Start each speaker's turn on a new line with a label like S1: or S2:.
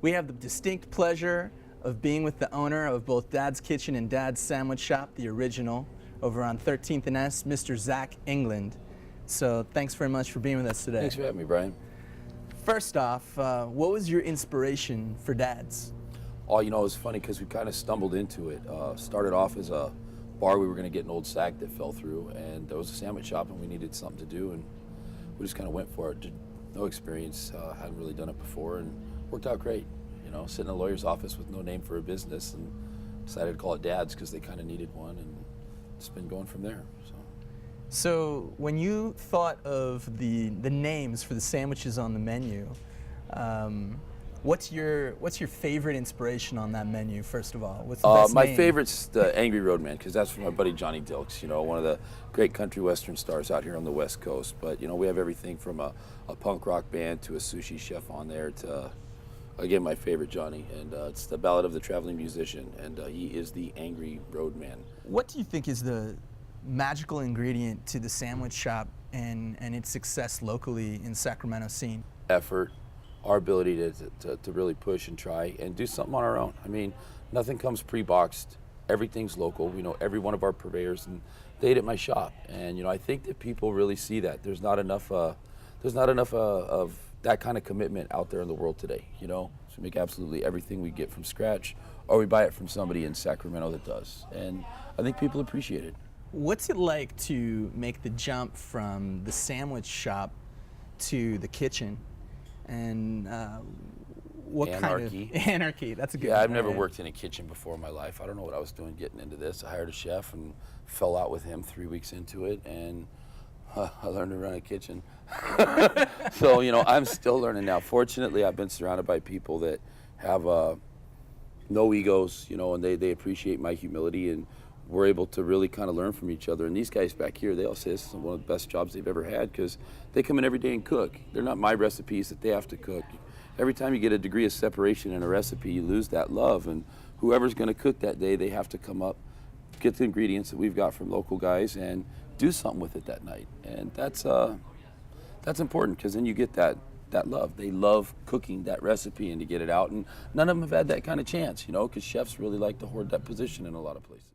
S1: We have the distinct pleasure of being with the owner of both Dad's Kitchen and Dad's Sandwich Shop, the original, over on 13th and S, Mr. Zak England. So thanks very much for being with us today.
S2: Thanks for having me, Brian.
S1: First off, what was your inspiration for Dad's?
S2: Oh, you know, it was funny because we kind of stumbled into it. Started off as a bar. We were going to get an old sack that fell through, and there was a sandwich shop, and we needed something to do, and we just kind of went for it. No experience, hadn't really done it before, and worked out great. You know, sitting in a lawyer's office with no name for a business, and decided to call it Dad's because they kind of needed one, and it's been going from there.
S1: So when you thought of the names for the sandwiches on the menu, what's your favorite inspiration on that menu? First of all, what's the best
S2: my
S1: name?
S2: favorite's the Angry Roadman, because that's from my buddy Johnny Dilks. You know, one of the great country western stars out here on the West Coast. But you know, we have everything from a punk rock band to a sushi chef on there to, again, my favorite Johnny, and it's the Ballad of the Traveling Musician, and he is the Angry Roadman.
S1: What do you think is the magical ingredient to the sandwich shop and its success locally in Sacramento scene?
S2: Effort, our ability to really push and try and do something on our own. I mean, nothing comes pre-boxed. Everything's local. We know every one of our purveyors, and they eat at my shop. And you know, I think that people really see that. There's not enough of that kind of commitment out there in the world today. You know, so we make absolutely everything we get from scratch, or we buy it from somebody in Sacramento that does. And I think people appreciate it.
S1: What's it like to make the jump from the sandwich shop to the kitchen? And what
S2: Anarchy.
S1: kind of anarchy? That's a good
S2: Yeah,
S1: one.
S2: I've never worked in a kitchen before in my life. I don't know what I was doing getting into this. I hired a chef and fell out with him 3 weeks into it, and I learned to run a kitchen. So, you know, I'm still learning now. Fortunately, I've been surrounded by people that have no egos, you know, and they appreciate my humility, and we're able to really kind of learn from each other. And these guys back here, they all say this is one of the best jobs they've ever had because they come in every day and cook. They're not my recipes that they have to cook. Every time you get a degree of separation in a recipe, you lose that love. And whoever's going to cook that day, they have to come up, get the ingredients that we've got from local guys, and do something with it that night. And that's important because then you get that love. They love cooking that recipe and to get it out. And none of them have had that kind of chance, you know, because chefs really like to hoard that position in a lot of places.